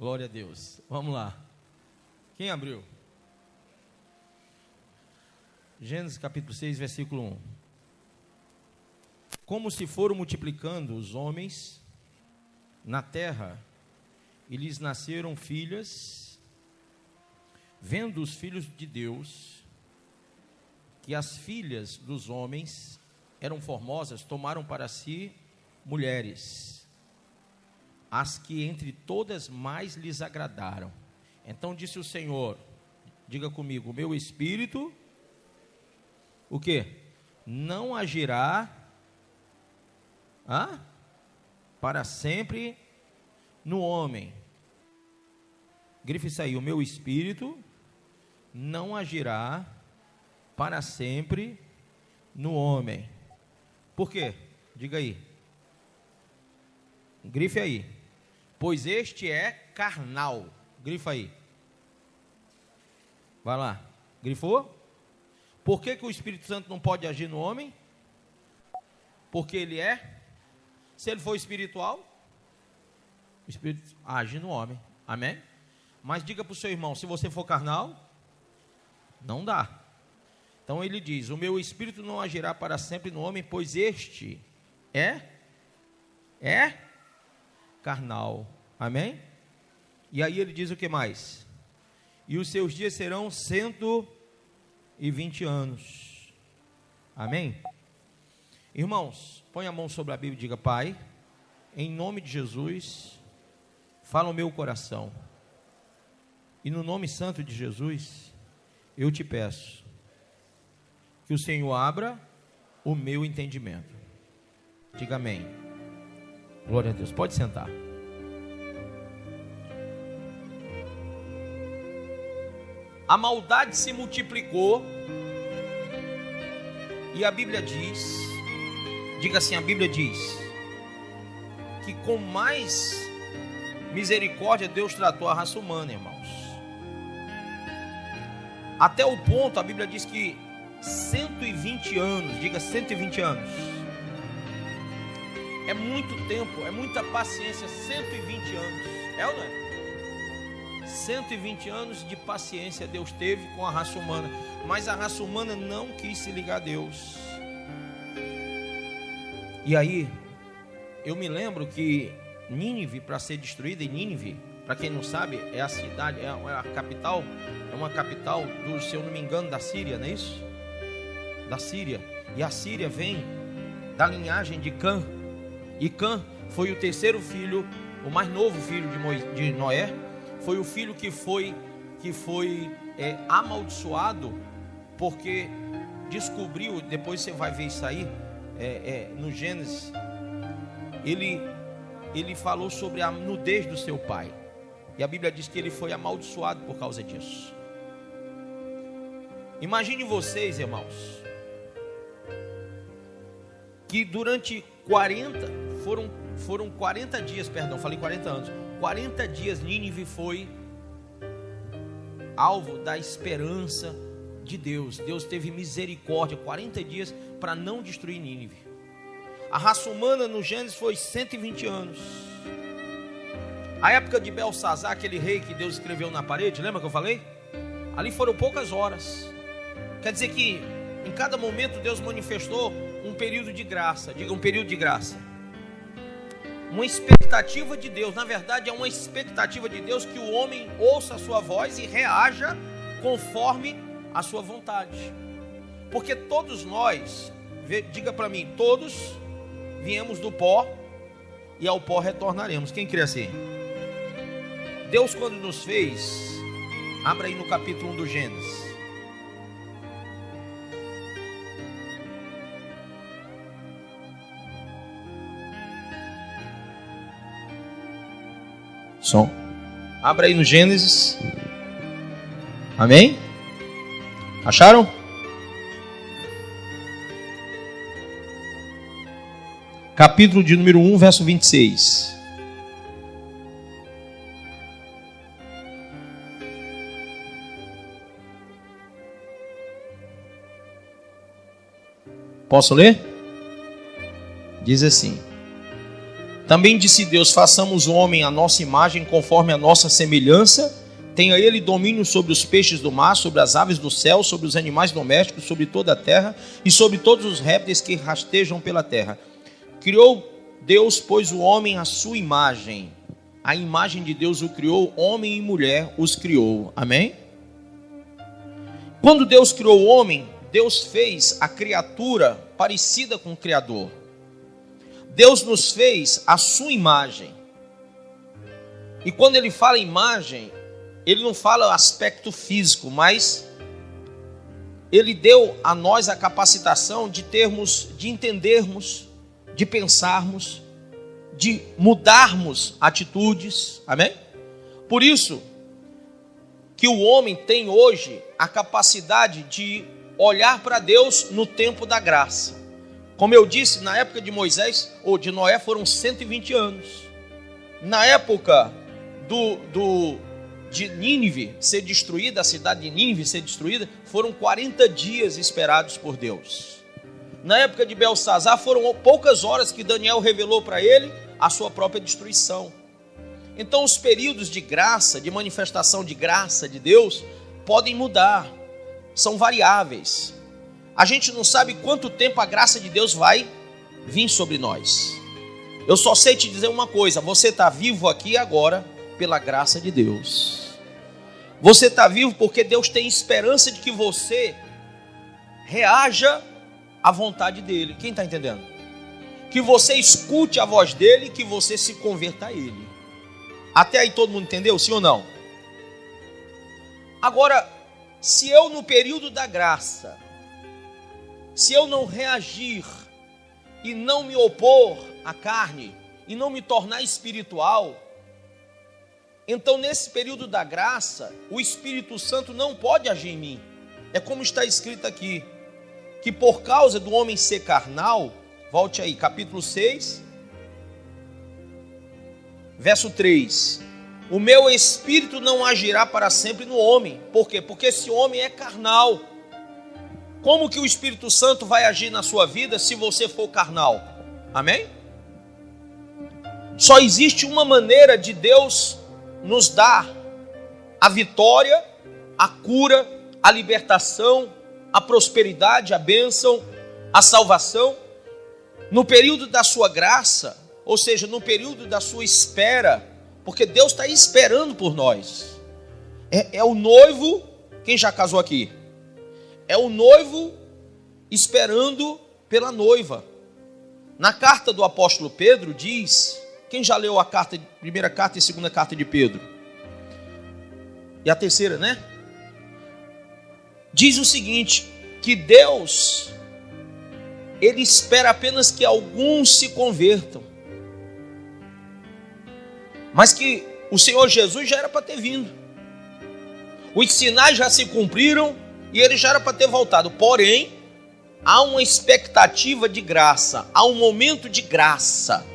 Glória a Deus. Vamos lá. Quem abriu? Gênesis capítulo 6, versículo 1. Como se foram multiplicando os homens na terra, e lhes nasceram filhas, vendo os filhos de Deus, que as filhas dos homens eram formosas, tomaram para si mulheres, as que entre todas mais lhes agradaram. Então disse o Senhor, diga comigo, o meu espírito, o quê? Não agirá para sempre no homem. Grife isso aí, o meu espírito não agirá para sempre no homem. Por quê? Diga aí. Grife aí. Pois este é carnal. Grifa aí. Vai lá. Grifou? Por que o Espírito Santo não pode agir no homem? Porque ele é. Se ele for espiritual, o Espírito age no homem. Amém? Mas diga para o seu irmão, se você for carnal, não dá. Então ele diz, o meu espírito não agirá para sempre no homem, pois este é carnal. Amém? E aí ele diz o que mais? E os seus dias serão 120 anos. Amém? Irmãos, põe a mão sobre a Bíblia e diga, Pai, em nome de Jesus, fala o meu coração. E no nome santo de Jesus, eu te peço que o Senhor abra o meu entendimento. Diga amém. Glória a Deus. Pode sentar. A maldade se multiplicou e a Bíblia diz, diga assim, a Bíblia diz que com mais misericórdia Deus tratou a raça humana, irmãos. Até o ponto, a Bíblia diz que 120 anos, diga 120 anos, é muito tempo, é muita paciência, 120 anos, é ou não é? 120 anos de paciência Deus teve com a raça humana, mas a raça humana não quis se ligar a Deus. E aí, eu me lembro que Nínive, para ser destruída, e Nínive, para quem não sabe, é a cidade, é a capital, é uma capital do, se eu não me engano, da Síria, não é isso? Da Síria. E a Síria vem da linhagem de Cã. E Cã foi o terceiro filho, o mais novo filho de Noé. Foi o filho que foi amaldiçoado, porque descobriu, depois você vai ver isso aí, no Gênesis, ele falou sobre a nudez do seu pai. E a Bíblia diz que ele foi amaldiçoado por causa disso. Imagine vocês, irmãos, que durante 40 foram 40 dias, perdão, falei 40 anos. 40 dias Nínive foi alvo da esperança de Deus. Deus teve misericórdia, 40 dias para não destruir Nínive. A raça humana no Gênesis foi 120 anos. A época de Belsazar, aquele rei que Deus escreveu na parede, lembra que eu falei? Ali foram poucas horas. Quer dizer que em cada momento Deus manifestou um período de graça. Diga, um período de graça. Uma expectativa de Deus. Na verdade é uma expectativa de Deus que o homem ouça a sua voz e reaja conforme a sua vontade. Porque todos nós, diga para mim, todos viemos do pó e ao pó retornaremos. Quem crê assim? Deus, quando nos fez, abra aí no capítulo 1 do Gênesis. Som. Abra aí no Gênesis. Amém? Acharam? Capítulo de número 1, verso 26. Posso ler? Diz assim: Também disse Deus: façamos o homem à nossa imagem, conforme a nossa semelhança. Tenha ele domínio sobre os peixes do mar, sobre as aves do céu, sobre os animais domésticos, sobre toda a terra e sobre todos os répteis que rastejam pela terra. Criou Deus, pois, o homem à sua imagem. A imagem de Deus o criou, homem e mulher os criou. Amém? Quando Deus criou o homem, Deus fez a criatura parecida com o Criador. Deus nos fez à sua imagem. E quando ele fala imagem, ele não fala aspecto físico, mas ele deu a nós a capacitação de entendermos, de pensarmos, de mudarmos atitudes. Amém? Por isso que o homem tem hoje a capacidade de olhar para Deus no tempo da graça. Como eu disse, na época de Moisés ou de Noé foram 120 anos. Na época de Nínive ser destruída, a cidade de Nínive ser destruída, foram 40 dias esperados por Deus. Na época de Belsazar foram poucas horas que Daniel revelou para ele a sua própria destruição. Então os períodos de graça, de manifestação de graça de Deus, podem mudar, são variáveis. A gente não sabe quanto tempo a graça de Deus vai vir sobre nós. Eu só sei te dizer uma coisa: você está vivo aqui agora pela graça de Deus. Você está vivo porque Deus tem esperança de que você reaja à vontade dEle. Quem está entendendo? Que você escute a voz dEle, que você se converta a Ele. Até aí todo mundo entendeu? Sim ou não? Agora, se eu no período da graça, se eu não reagir e não me opor à carne e não me tornar espiritual, então nesse período da graça, o Espírito Santo não pode agir em mim. É como está escrito aqui, que por causa do homem ser carnal, volte aí, capítulo 6, verso 3. O meu espírito não agirá para sempre no homem. Por quê? Porque esse homem é carnal. Como que o Espírito Santo vai agir na sua vida se você for carnal? Amém? Só existe uma maneira de Deus nos dar a vitória, a cura, a libertação, a prosperidade, a bênção, a salvação. No período da sua graça, ou seja, no período da sua espera, porque Deus está esperando por nós. É o noivo, quem já casou aqui? É o noivo esperando pela noiva. Na carta do apóstolo Pedro diz, quem já leu a primeira carta e segunda carta de Pedro? E a terceira, né? Diz o seguinte, que Deus, Ele espera apenas que alguns se convertam. Mas que o Senhor Jesus já era para ter vindo. Os sinais já se cumpriram e Ele já era para ter voltado. Porém, há uma expectativa de graça, há um momento de graça,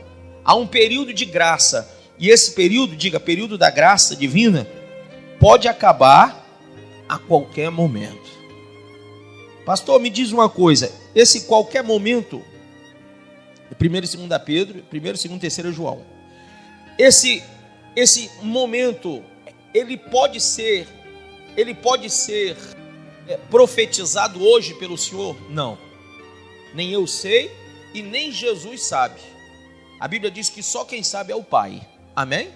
há um período de graça. E esse período, diga, período da graça divina, pode acabar a qualquer momento. Pastor, me diz uma coisa, esse qualquer momento, 1 e 2 Pedro, 1, 2 e 3 João, esse momento, ele pode ser profetizado hoje pelo Senhor? Não, nem eu sei e nem Jesus sabe. A Bíblia diz que só quem sabe é o Pai, amém?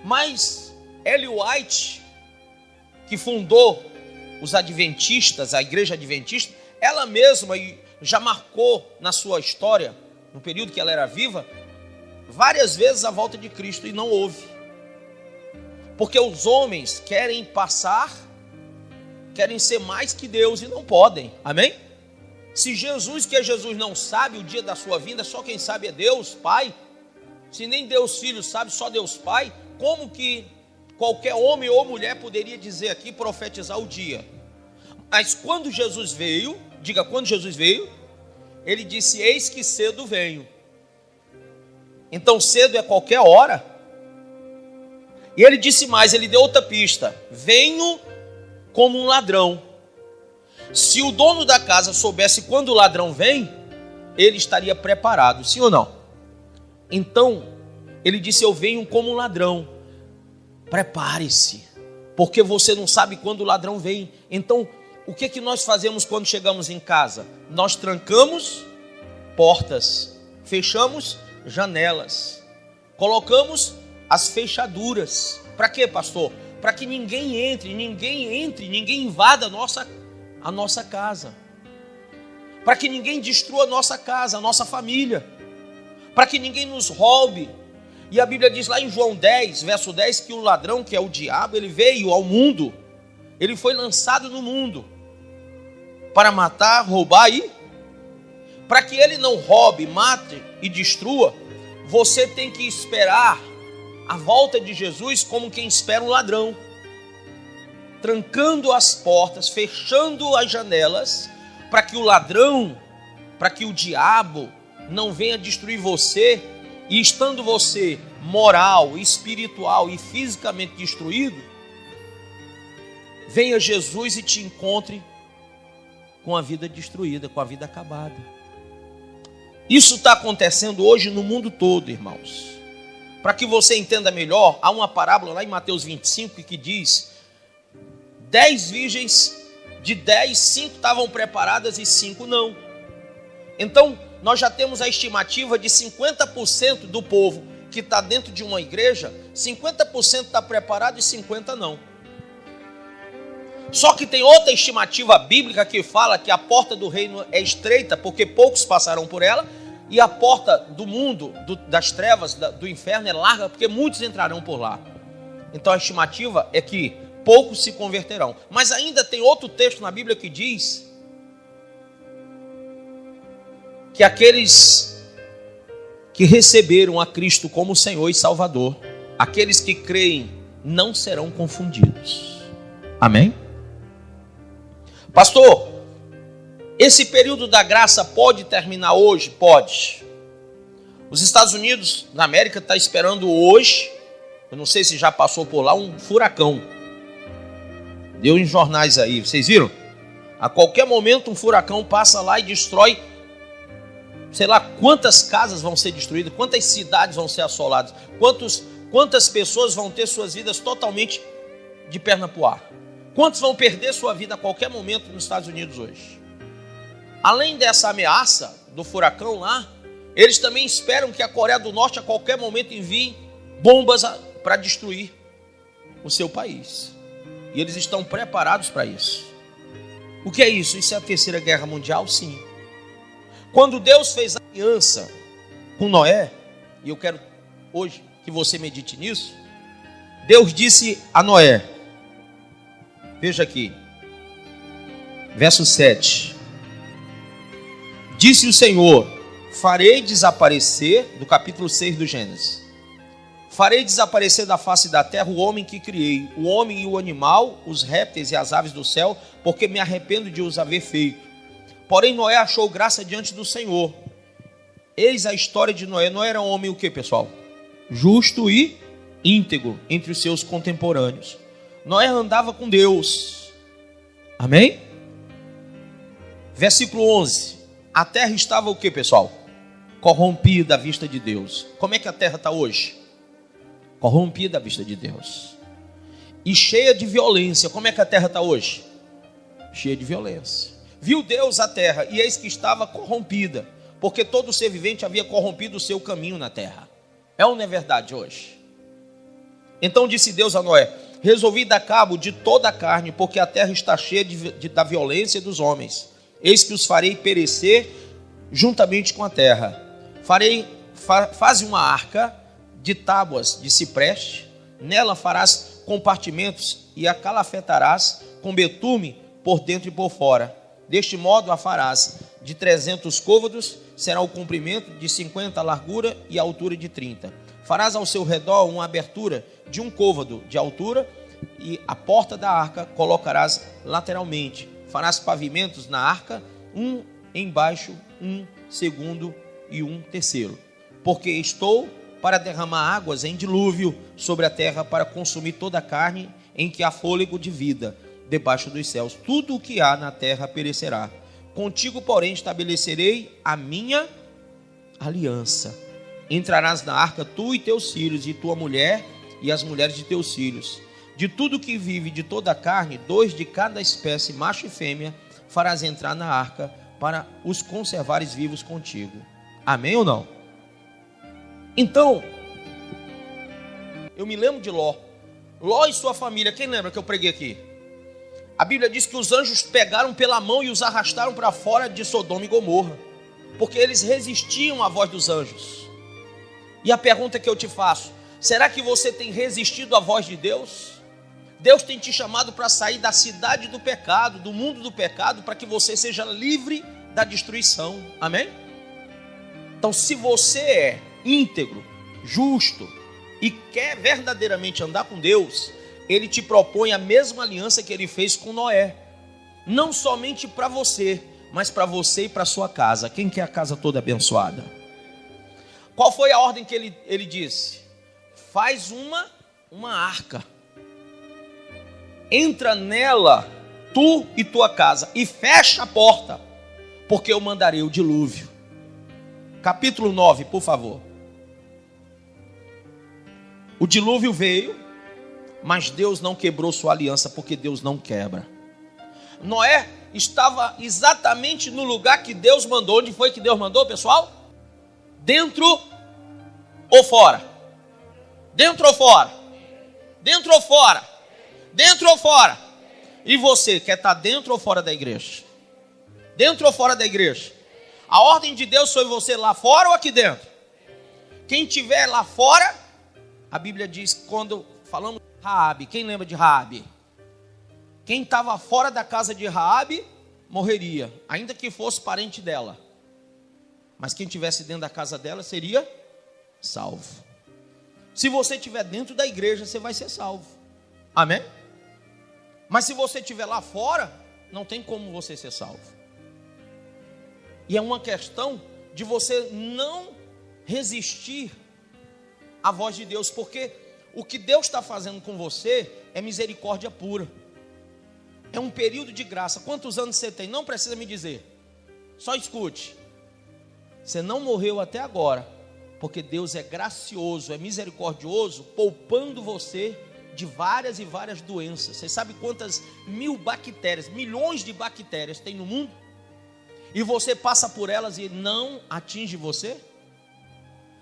Mas Ellen White, que fundou os adventistas, a igreja adventista, ela mesma já marcou na sua história, no período que ela era viva, várias vezes a volta de Cristo, e não houve. Porque os homens querem ser mais que Deus e não podem, amém? Se Jesus, que é Jesus, não sabe o dia da sua vinda, só quem sabe é Deus Pai. Se nem Deus Filho sabe, só Deus Pai, como que qualquer homem ou mulher poderia dizer aqui, profetizar o dia? Mas quando Jesus veio, diga, quando Jesus veio, Ele disse, eis que cedo venho. Então cedo é qualquer hora. E Ele disse mais, Ele deu outra pista, venho como um ladrão. Se o dono da casa soubesse quando o ladrão vem, ele estaria preparado, sim ou não? Então, ele disse: eu venho como um ladrão. Prepare-se, porque você não sabe quando o ladrão vem. Então, o que nós fazemos quando chegamos em casa? Nós trancamos portas, fechamos janelas, colocamos as fechaduras. Para quê, pastor? Para que ninguém entre, ninguém invada a nossa casa. Para que ninguém destrua a nossa casa, a nossa família. Para que ninguém nos roube. E a Bíblia diz lá em João 10, verso 10, que o ladrão, que é o diabo, ele veio ao mundo, ele foi lançado no mundo para matar, roubar e... Para que ele não roube, mate e destrua, você tem que esperar a volta de Jesus como quem espera um ladrão, trancando as portas, fechando as janelas, para que o ladrão, para que o diabo não venha destruir você, e estando você moral, espiritual e fisicamente destruído, venha Jesus e te encontre com a vida destruída, com a vida acabada. Isso está acontecendo hoje no mundo todo, irmãos. Para que você entenda melhor, há uma parábola lá em Mateus 25 que diz: 10 virgens, de 10, 5 estavam preparadas e 5 não. Então, nós já temos a estimativa de 50% do povo que está dentro de uma igreja, 50% está preparado e 50% não. Só que tem outra estimativa bíblica que fala que a porta do reino é estreita, porque poucos passarão por ela, e a porta do mundo, das trevas, do inferno é larga, porque muitos entrarão por lá. Então a estimativa é que poucos se converterão. Mas ainda tem outro texto na Bíblia que diz que aqueles que receberam a Cristo como Senhor e Salvador, aqueles que creem, não serão confundidos. Amém? Pastor, esse período da graça pode terminar hoje? Pode. Os Estados Unidos, na América, está esperando hoje, eu não sei se já passou por lá, um furacão. Deu em jornais aí, vocês viram? A qualquer momento um furacão passa lá e destrói, sei lá quantas casas vão ser destruídas, quantas cidades vão ser assoladas, quantas pessoas vão ter suas vidas totalmente de perna para o ar. Quantos vão perder sua vida a qualquer momento nos Estados Unidos hoje? Além dessa ameaça do furacão lá, eles também esperam que a Coreia do Norte a qualquer momento envie bombas para destruir o seu país. E eles estão preparados para isso. O que é isso? Isso é a Terceira Guerra Mundial? Sim. Quando Deus fez a aliança com Noé, e eu quero hoje que você medite nisso, Deus disse a Noé, veja aqui, verso 7. Disse o Senhor: farei desaparecer, do capítulo 6 do Gênesis, farei desaparecer da face da terra o homem que criei, o homem e o animal, os répteis e as aves do céu, porque me arrependo de os haver feito. Porém Noé achou graça diante do Senhor. Eis a história de Noé. Noé era um homem o que, pessoal? Justo e íntegro entre os seus contemporâneos. Noé andava com Deus. Amém? Versículo 11. A terra estava o que, pessoal? Corrompida à vista de Deus. Como é que a terra está hoje? Corrompida à vista de Deus. E cheia de violência. Como é que a terra está hoje? Cheia de violência. Viu Deus a terra, e eis que estava corrompida, porque todo ser vivente havia corrompido o seu caminho na terra. É ou não é verdade hoje? Então disse Deus a Noé: resolvi dar cabo de toda a carne, porque a terra está cheia da violência dos homens. Eis que os farei perecer juntamente com a terra. Faze uma arca de tábuas de cipreste, nela farás compartimentos e a calafetarás com betume por dentro e por fora. Deste modo a farás de 300 côvados, será o comprimento de 50, a largura e a altura de 30. Farás ao seu redor uma abertura de 1 côvado de altura, e a porta da arca colocarás lateralmente. Farás pavimentos na arca, um embaixo, um segundo e um terceiro. Porque estou para derramar águas em dilúvio sobre a terra, para consumir toda a carne em que há fôlego de vida debaixo dos céus. Tudo o que há na terra perecerá. Contigo, porém, estabelecerei a minha aliança. entrarás na arca tu e teus filhos, e tua mulher e as mulheres de teus filhos. De tudo que vive, de toda a carne, 2 de cada espécie, macho e fêmea, farás entrar na arca, para os conservares vivos contigo. Amém ou não? Então, eu me lembro de Ló. Ló e sua família, quem lembra que eu preguei aqui? A Bíblia diz que os anjos pegaram pela mão e os arrastaram para fora de Sodoma e Gomorra, porque eles resistiam à voz dos anjos. E a pergunta que eu te faço: será que você tem resistido à voz de Deus? Deus tem te chamado para sair da cidade do pecado, do mundo do pecado, para que você seja livre da destruição. Amém? Então, se você é íntegro, justo e quer verdadeiramente andar com Deus, Ele te propõe a mesma aliança que Ele fez com Noé. Não somente para você, mas para você e para sua casa. Quem quer a casa toda abençoada? Qual foi a ordem que ele disse? Faz uma arca. Entra nela, tu e tua casa, e fecha a porta, porque eu mandarei o dilúvio. Capítulo 9, por favor. O dilúvio veio, mas Deus não quebrou sua aliança, porque Deus não quebra. Noé estava exatamente no lugar que Deus mandou. Onde foi que Deus mandou, pessoal? Dentro ou fora? Dentro ou fora? Dentro ou fora? Dentro ou fora? E você, quer estar dentro ou fora da igreja? Dentro ou fora da igreja? A ordem de Deus foi você lá fora ou aqui dentro? Quem estiver lá fora, a Bíblia diz, quando falamos de Raabe, quem lembra de Raabe? Quem estava fora da casa de Raabe, morreria, ainda que fosse parente dela. Mas quem estivesse dentro da casa dela, seria salvo. Se você estiver dentro da igreja, você vai ser salvo. Amém? Mas se você estiver lá fora, não tem como você ser salvo. E é uma questão de você não resistir à voz de Deus, porque o que Deus está fazendo com você é misericórdia pura. É um período de graça. Quantos anos você tem? Não precisa me dizer. Só escute. Você não morreu até agora, porque Deus é gracioso, é misericordioso, poupando você de várias e várias doenças. Você sabe quantas mil bactérias, milhões de bactérias tem no mundo? E você passa por elas e não atinge você?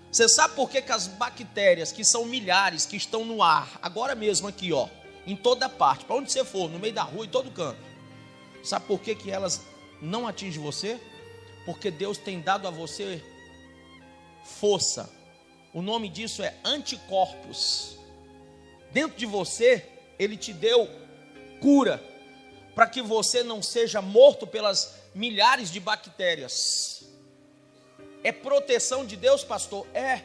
Você sabe por que as bactérias, que são milhares, que estão no ar, agora mesmo aqui, ó, em toda parte, para onde você for, no meio da rua, em todo canto, sabe por que elas não atingem você? Porque Deus tem dado a você força. O nome disso é anticorpos. Dentro de você, Ele te deu cura, para que você não seja morto pelas milhares de bactérias. É proteção de Deus, pastor? É.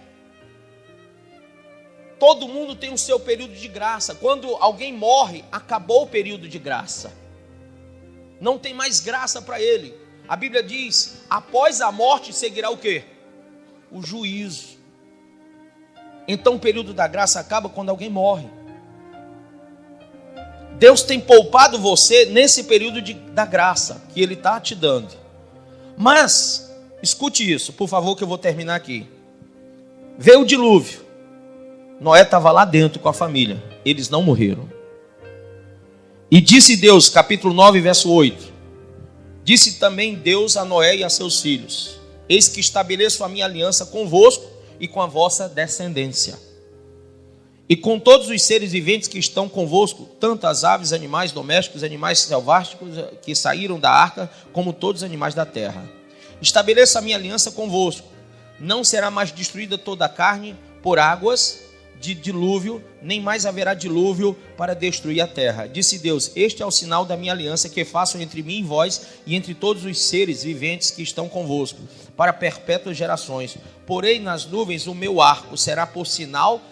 Todo mundo tem o seu período de graça. Quando alguém morre, acabou o período de graça. Não tem mais graça para ele. A Bíblia diz, após a morte seguirá o quê? O juízo. Então o período da graça acaba quando alguém morre. Deus tem poupado você nesse período da graça que Ele está te dando. Mas, escute isso, por favor, que eu vou terminar aqui. Veio o dilúvio. Noé estava lá dentro com a família. Eles não morreram. E disse Deus, capítulo 9, verso 8. Disse também Deus a Noé e a seus filhos: eis que estabeleço a minha aliança convosco e com a vossa descendência, e com todos os seres viventes que estão convosco, tanto as aves, animais domésticos, animais selváticos que saíram da arca, como todos os animais da terra. Estabeleço a minha aliança convosco. Não será mais destruída toda a carne por águas de dilúvio, nem mais haverá dilúvio para destruir a terra. Disse Deus: este é o sinal da minha aliança que faço entre mim e vós e entre todos os seres viventes que estão convosco, para perpétuas gerações. Porei nas nuvens o meu arco, será por sinal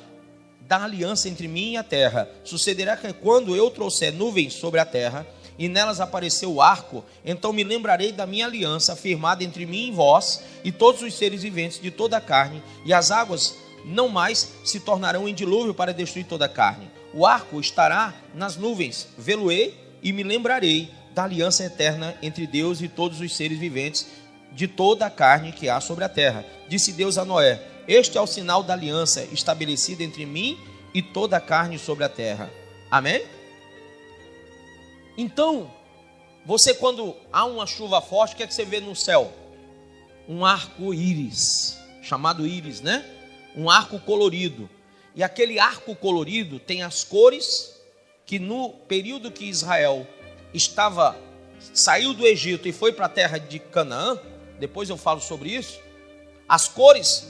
da aliança entre mim e a terra. Sucederá que quando eu trouxer nuvens sobre a terra, e nelas apareceu o arco, então me lembrarei da minha aliança firmada entre mim e vós e todos os seres viventes de toda a carne, e as águas não mais se tornarão em dilúvio para destruir toda a carne. O arco estará nas nuvens, vê-lo-ei e me lembrarei da aliança eterna entre Deus e todos os seres viventes de toda a carne que há sobre a terra. Disse Deus a Noé: Este é o sinal da aliança estabelecida entre mim e toda a carne sobre a terra. Amém? Então, você quando há uma chuva forte, o que é que você vê no céu? Um arco-íris, chamado íris, né? Um arco colorido. E aquele arco colorido tem as cores que no período que Israel saiu do Egito e foi para a terra de Canaã, depois eu falo sobre isso, as cores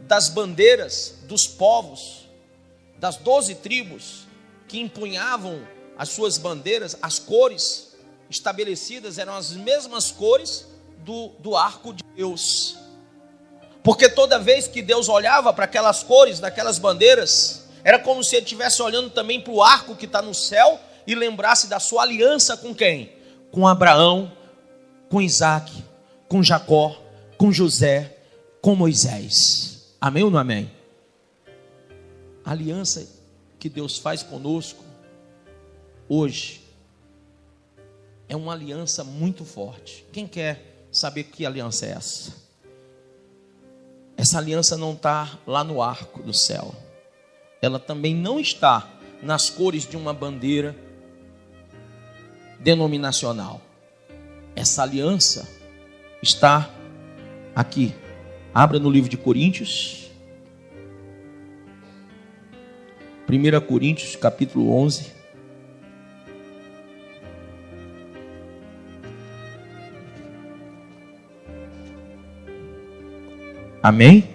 das bandeiras dos povos, das 12 tribos que empunhavam as suas bandeiras, as cores estabelecidas eram as mesmas cores do arco de Deus. Porque toda vez que Deus olhava para aquelas cores daquelas bandeiras, era como se ele estivesse olhando também para o arco que está no céu e lembrasse da sua aliança com quem? Com Abraão, com Isaac, com Jacó, com José, com Moisés. Amém ou não amém? A aliança que Deus faz conosco hoje é uma aliança muito forte. Quem quer saber que aliança é essa? Essa aliança não está lá no arco do céu. Ela também não está nas cores de uma bandeira denominacional. Essa aliança está aqui. Abra no livro de Coríntios. 1 Coríntios, capítulo 11. Amém?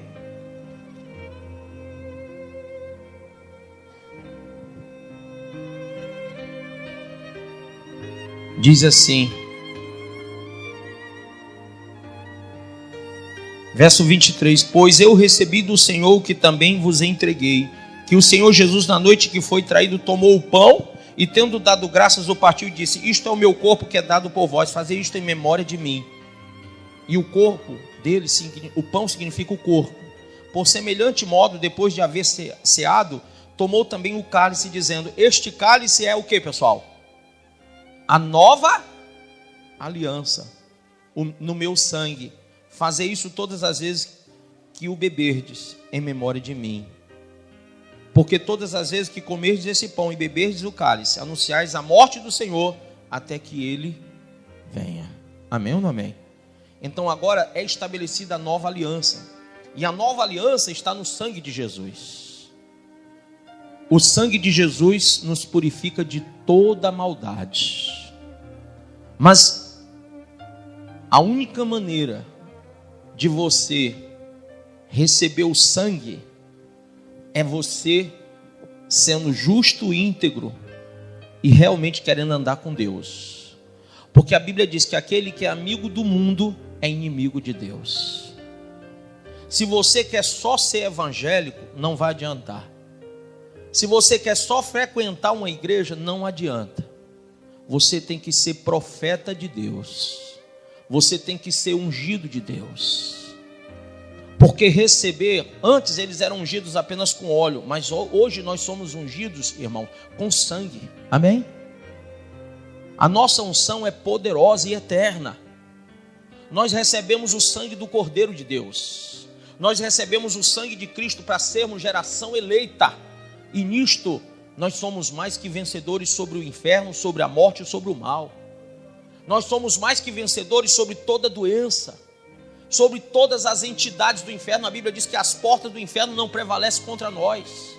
Diz assim, verso 23, pois eu recebi do Senhor o que também vos entreguei, que o Senhor Jesus na noite que foi traído tomou o pão e tendo dado graças o partiu e disse, isto é o meu corpo que é dado por vós, fazei isto em memória de mim. E o corpo dele, o pão significa o corpo. Por semelhante modo, depois de haver ceado, tomou também o cálice dizendo, este cálice é o que, pessoal? A nova aliança no meu sangue. Fazei isso todas as vezes que o beberdes em memória de mim. Porque todas as vezes que comerdes esse pão e beberdes o cálice, anunciais a morte do Senhor até que ele venha. Amém ou não amém? Então agora é estabelecida a nova aliança. E a nova aliança está no sangue de Jesus. O sangue de Jesus nos purifica de toda maldade. Mas a única maneira de você receber o sangue é você sendo justo e íntegro e realmente querendo andar com Deus. Porque a Bíblia diz que aquele que é amigo do mundo é inimigo de Deus. Se você quer só ser evangélico, não vai adiantar. Se você quer só frequentar uma igreja, não adianta. Você tem que ser profeta de Deus. Você tem que ser ungido de Deus. Porque antes eles eram ungidos apenas com óleo, mas hoje nós somos ungidos, irmão, com sangue. Amém? A nossa unção é poderosa e eterna. Nós recebemos o sangue do Cordeiro de Deus. Nós recebemos o sangue de Cristo para sermos geração eleita. E nisto nós somos mais que vencedores sobre o inferno, sobre a morte e sobre o mal. Nós somos mais que vencedores sobre toda doença, sobre todas as entidades do inferno. A Bíblia diz que as portas do inferno não prevalecem contra nós.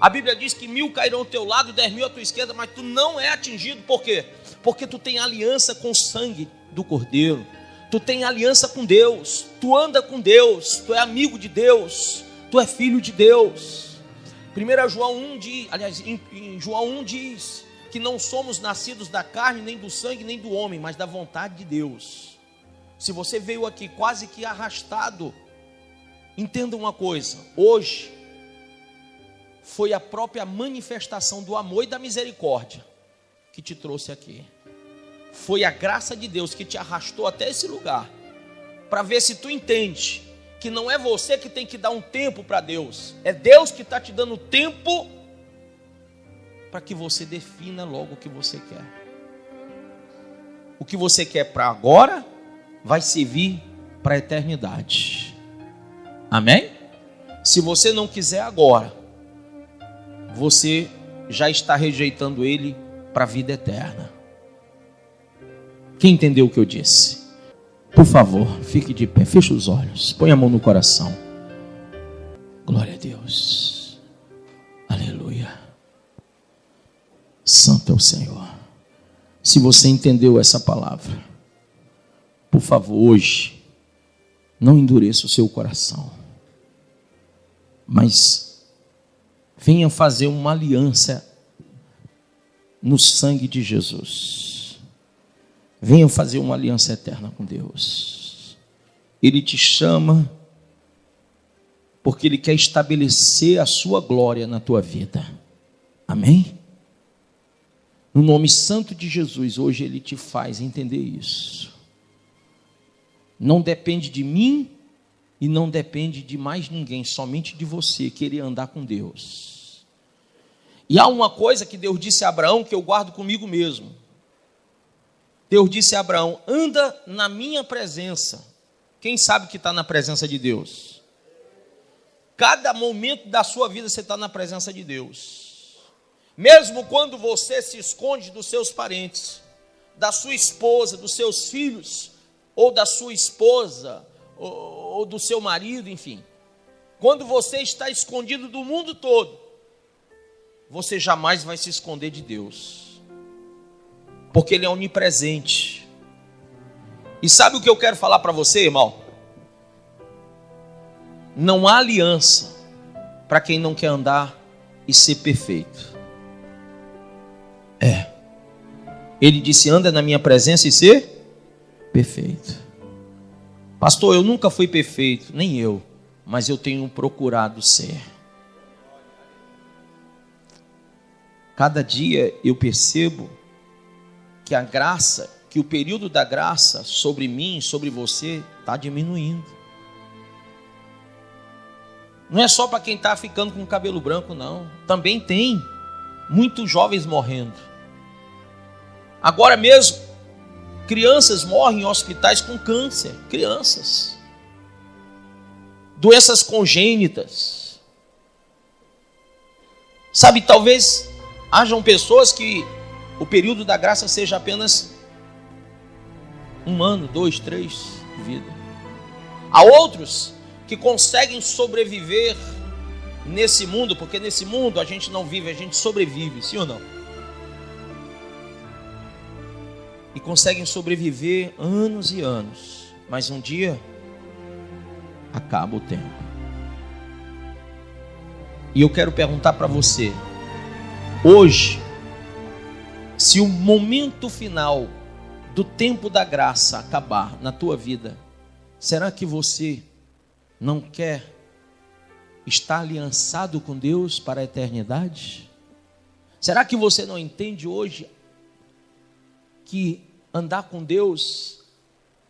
A Bíblia diz que 1000 cairão ao teu lado, 10.000 à tua esquerda, mas tu não é atingido. Por quê? Porque tu tem aliança com o sangue do Cordeiro. Tu tem aliança com Deus. Tu anda com Deus. Tu é amigo de Deus. Tu é filho de Deus. 1 João 1 diz, em João 1 diz que não somos nascidos da carne, nem do sangue, nem do homem, mas da vontade de Deus. Se você veio aqui quase que arrastado, entenda uma coisa, hoje foi a própria manifestação do amor e da misericórdia que te trouxe aqui. Foi a graça de Deus que te arrastou até esse lugar, para ver se tu entende que não é você que tem que dar um tempo para Deus, é Deus que está te dando tempo para que você defina logo o que você quer. O que você quer para agora vai servir para a eternidade. Amém? Se você não quiser agora, você já está rejeitando Ele para a vida eterna. Quem entendeu o que eu disse? Por favor, fique de pé, feche os olhos, põe a mão no coração. Glória a Deus. Aleluia. Santo é o Senhor. Se você entendeu essa palavra, por favor, hoje, não endureça o seu coração, mas venha fazer uma aliança no sangue de Jesus. Venha fazer uma aliança eterna com Deus. Ele te chama porque Ele quer estabelecer a sua glória na tua vida. Amém? No nome santo de Jesus, hoje Ele te faz entender isso. Não depende de mim e não depende de mais ninguém, somente de você querer andar com Deus. E há uma coisa que Deus disse a Abraão que eu guardo comigo mesmo. Deus disse a Abraão: anda na minha presença. Quem sabe que está na presença de Deus? Cada momento da sua vida você está na presença de Deus. Mesmo quando você se esconde dos seus parentes, da sua esposa, dos seus filhos, ou da sua esposa, ou do seu marido, enfim. Quando você está escondido do mundo todo, você jamais vai se esconder de Deus, porque Ele é onipresente. E sabe o que eu quero falar para você, irmão? Não há aliança para quem não quer andar e ser perfeito. Ele disse: anda na minha presença e ser perfeito. Pastor, eu nunca fui perfeito, nem eu, mas eu tenho procurado ser. Cada dia eu percebo que a graça, que o período da graça sobre mim, sobre você, está diminuindo. Não é só para quem está ficando com o cabelo branco, não. Também tem muitos jovens morrendo. Agora mesmo, crianças morrem em hospitais com câncer. Crianças. Doenças congênitas. Sabe, talvez hajam pessoas que o período da graça seja apenas 1 ano, 2, 3 de vida. Há outros que conseguem sobreviver nesse mundo, porque nesse mundo a gente não vive, a gente sobrevive, sim ou não? E conseguem sobreviver anos e anos, mas um dia acaba o tempo. E eu quero perguntar para você, hoje, se o momento final do tempo da graça acabar na tua vida, será que você não quer estar aliançado com Deus para a eternidade? Será que você não entende hoje que andar com Deus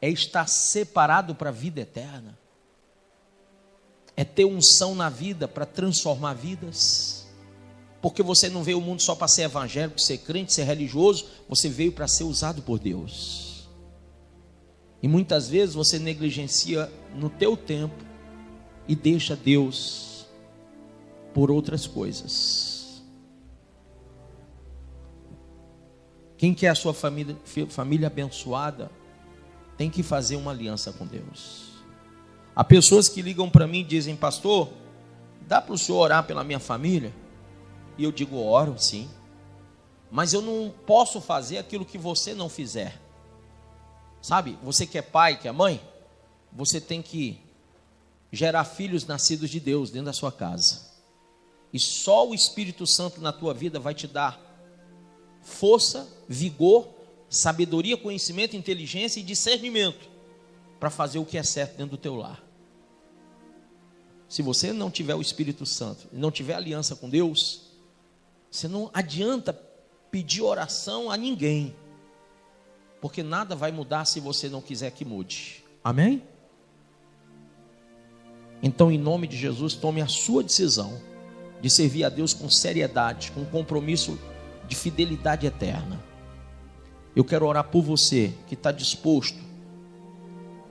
é estar separado para a vida eterna? É ter unção na vida para transformar vidas? Porque você não veio ao mundo só para ser evangélico, ser crente, ser religioso. Você veio para ser usado por Deus. E muitas vezes você negligencia no teu tempo e deixa Deus por outras coisas. Quem quer a sua família abençoada tem que fazer uma aliança com Deus. Há pessoas que ligam para mim e dizem: pastor, dá para o senhor orar pela minha família? E eu digo: oro, sim, mas eu não posso fazer aquilo que você não fizer. Sabe, você que é pai, que é mãe, você tem que gerar filhos nascidos de Deus dentro da sua casa. E só o Espírito Santo na tua vida vai te dar força, vigor, sabedoria, conhecimento, inteligência e discernimento para fazer o que é certo dentro do teu lar. Se você não tiver o Espírito Santo e não tiver aliança com Deus, você não adianta pedir oração a ninguém, porque nada vai mudar se você não quiser que mude. Amém? Então, em nome de Jesus, tome a sua decisão de servir a Deus com seriedade, com compromisso de fidelidade eterna. Eu quero orar por você que está disposto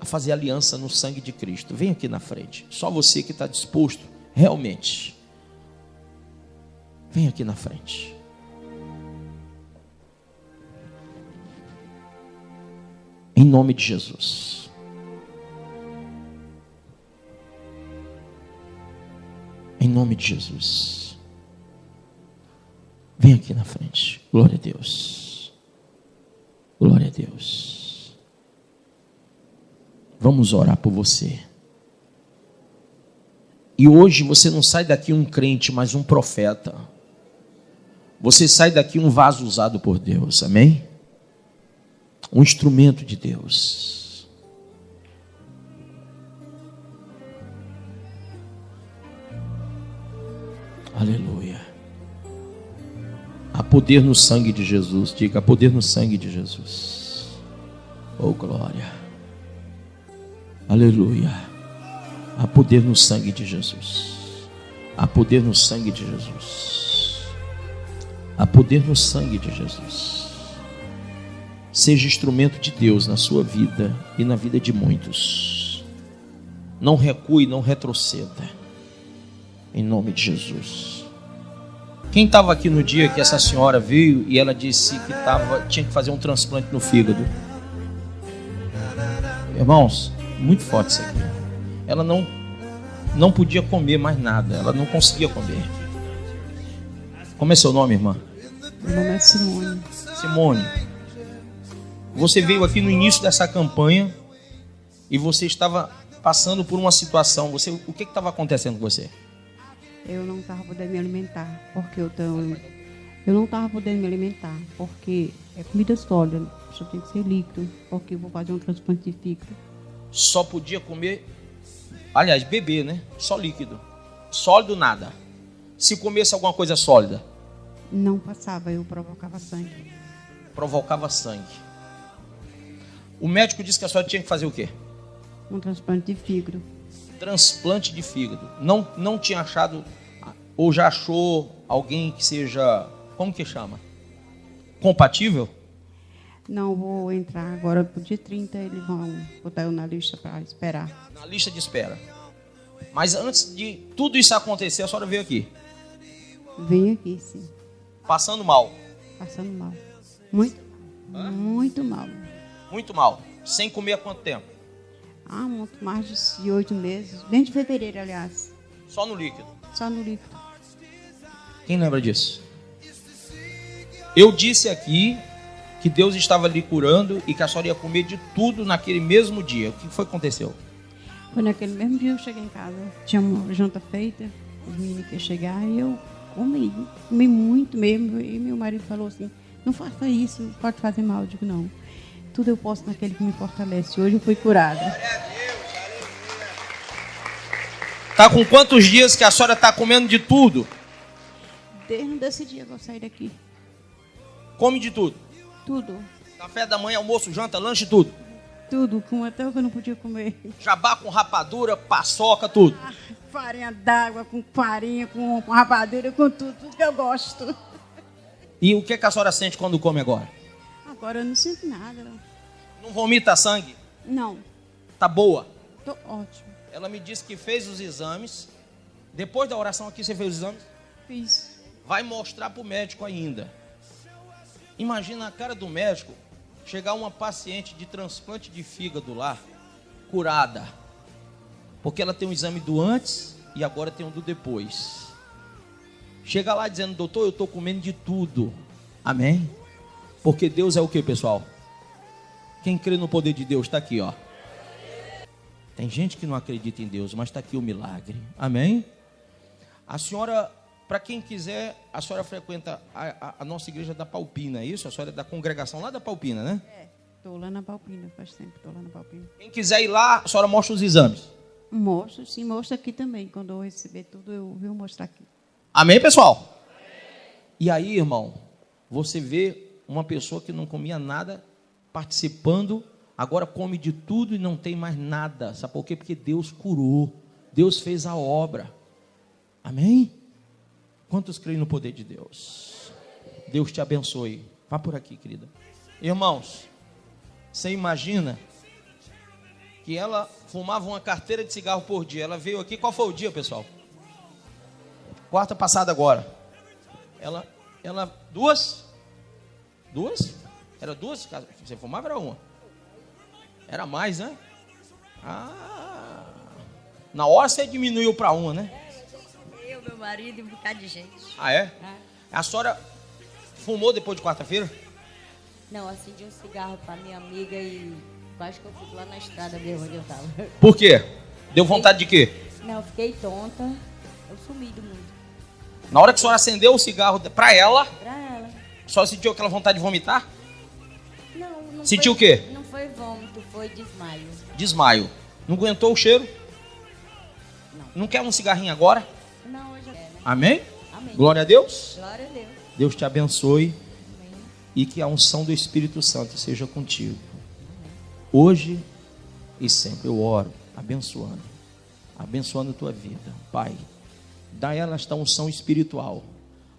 a fazer aliança no sangue de Cristo. Vem aqui na frente. Só você que está disposto realmente, vem aqui na frente. Em nome de Jesus. Em nome de Jesus. Vem aqui na frente. Glória a Deus. Glória a Deus. Vamos orar por você. E hoje você não sai daqui um crente, mas um profeta. Você sai daqui um vaso usado por Deus. Amém? Um instrumento de Deus. Aleluia. Há poder no sangue de Jesus. Diga, há poder no sangue de Jesus. Oh, glória. Aleluia. Há poder no sangue de Jesus. Há poder no sangue de Jesus. Há poder no sangue de Jesus. Seja instrumento de Deus na sua vida e na vida de muitos. Não recue, não retroceda. Em nome de Jesus. Quem estava aqui no dia que essa senhora veio e ela disse que tinha que fazer um transplante no fígado? Irmãos, muito forte isso aqui. Ela não podia comer mais nada. Ela não conseguia comer. Como é seu nome, irmã? Meu nome é Simone. Simone. Você veio aqui no início dessa campanha e você estava passando por uma situação. O que estava acontecendo com você? Eu não estava podendo me alimentar, porque eu não estava podendo me alimentar, porque é comida sólida, só tem que ser líquido, porque eu vou fazer um transplante de fígado. Só podia comer, aliás, beber, né? Só líquido. Sólido, nada. Se comesse alguma coisa sólida? Não passava, eu provocava sangue. Provocava sangue. O médico disse que a senhora tinha que fazer o quê? Um transplante de fígado. Transplante de fígado. Não tinha achado, ou já achou alguém que seja, como que chama? Compatível? Não, vou entrar agora pro dia 30, eles vão botar eu na lista para esperar. Na lista de espera. Mas antes de tudo isso acontecer, a senhora veio aqui. Venho aqui, sim. Passando mal. Passando mal. Muito mal. Muito mal. Sem comer há quanto tempo? Muito mais de 8 meses. Desde fevereiro, aliás. Só no líquido? Só no líquido. Quem lembra disso? Eu disse aqui que Deus estava lhe curando e que a senhora ia comer de tudo naquele mesmo dia. O que foi que aconteceu? Foi naquele mesmo dia que eu cheguei em casa. Tinha uma janta feita, os meninos iam chegar e eu comi muito mesmo. E meu marido falou assim, não faça isso, pode fazer mal. Eu digo, não. Tudo eu posso naquele que me fortalece. Hoje eu fui curada. Tá com quantos dias que a senhora está comendo de tudo? Desde esse dia que eu saí daqui. Come de tudo? Tudo. Café da manhã, almoço, janta, lanche, tudo? Tudo, até o que eu não podia comer. Jabá com rapadura, paçoca, tudo? Farinha d'água, com farinha, com rapadura, com tudo que eu gosto. E o que a senhora sente quando come agora? Agora eu não sinto nada. Não vomita sangue? Não. Tá boa? Tô ótimo. Ela me disse que fez os exames. Depois da oração aqui, você fez os exames? Fiz. Vai mostrar pro médico ainda. Imagina a cara do médico chegar uma paciente de transplante de fígado lá, curada. Porque ela tem um exame do antes e agora tem um do depois. Chega lá dizendo, doutor, eu estou comendo de tudo. Amém? Porque Deus é o que, pessoal? Quem crê no poder de Deus está aqui, ó. Tem gente que não acredita em Deus, mas está aqui o milagre. Amém? A senhora, para quem quiser, a senhora frequenta a nossa igreja da Palpina, é isso? A senhora é da congregação lá da Palpina, né? Estou lá na Palpina, faz tempo que estou lá na Palpina. Quem quiser ir lá, a senhora mostra os exames. Mostro, sim, mostro aqui também. Quando eu receber tudo, eu vou mostrar aqui. Amém, pessoal? E aí, irmão, você vê uma pessoa que não comia nada participando, agora come de tudo e não tem mais nada. Sabe por quê? Porque Deus curou. Deus fez a obra. Amém? Quantos creem no poder de Deus? Deus te abençoe. Vá por aqui, querida. Irmãos, você imagina que ela fumava uma carteira de cigarro por dia. Ela veio aqui, qual foi o dia, pessoal? quarta passada agora. Duas? Era duas? Você fumava, era uma? Era mais, né? Na hora você diminuiu para uma, né? Eu, meu marido e um bocado de gente. Ah, é? A senhora fumou depois de quarta-feira? Não, acendi um cigarro pra minha amiga e quase que eu fico lá na estrada mesmo onde eu tava. Por quê? Deu vontade de quê? Não, fiquei tonta. Eu sumi do mundo. Na hora que a senhora acendeu o cigarro para ela, Pra ela. a senhora sentiu aquela vontade de vomitar? Não Sentiu foi, o quê? Não foi vômito, foi desmaio. Desmaio. Não aguentou o cheiro? Não quer um cigarrinho agora? Não, hoje é, né? Amém? Amém. Glória a Deus. Glória a Deus. Deus te abençoe Amém. e que a unção do Espírito Santo seja contigo. Hoje e sempre eu oro, abençoando a tua vida. Pai, dá a ela esta unção espiritual,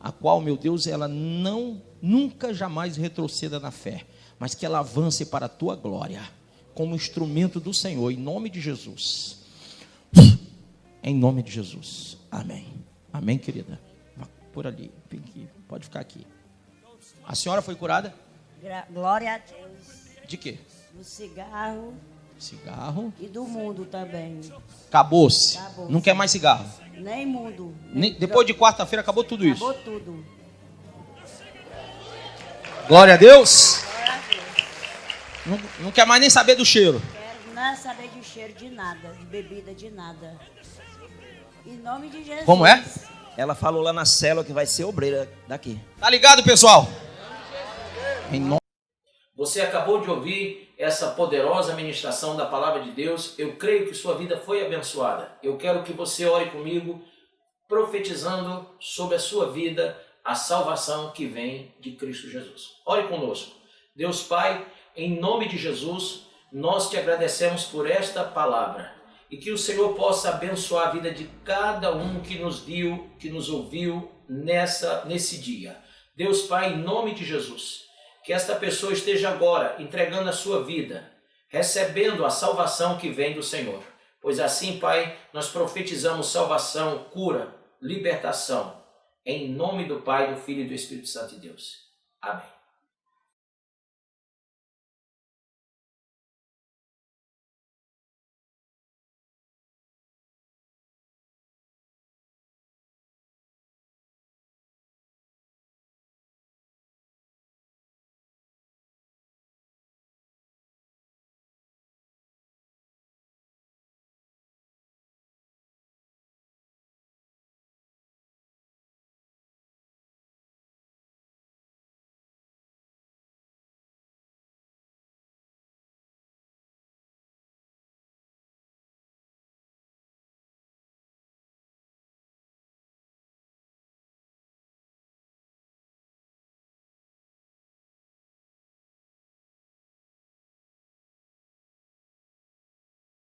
a qual, meu Deus, ela nunca jamais retroceda na fé, mas que ela avance para a tua glória, como instrumento do Senhor, em nome de Jesus. Em nome de Jesus. Amém. Amém, querida. Por ali, pode ficar aqui. A senhora foi curada? Glória a Deus. De quê? Do cigarro Cigarro. e do mundo também. Acabou-se. Acabou-se. Não quer mais cigarro. Nem mundo. Depois de quarta-feira acabou tudo isso. Acabou tudo. Glória a Deus. Glória a Deus. Não quer mais nem saber do cheiro. Quero não saber de cheiro de nada, de bebida de nada. Em nome de Jesus. Como é? Ela falou lá na célula que vai ser obreira daqui. Tá ligado, pessoal? Em nome... Você acabou de ouvir essa poderosa ministração da palavra de Deus. Eu creio que sua vida foi abençoada. Eu quero que você ore comigo, profetizando sobre a sua vida a salvação que vem de Cristo Jesus. Ore conosco. Deus Pai, em nome de Jesus, nós te agradecemos por esta palavra. E que o Senhor possa abençoar a vida de cada um que nos viu, que nos ouviu nesse dia. Deus Pai, em nome de Jesus, que esta pessoa esteja agora entregando a sua vida, recebendo a salvação que vem do Senhor. Pois assim, Pai, nós profetizamos salvação, cura, libertação, em nome do Pai, do Filho e do Espírito Santo de Deus. Amém.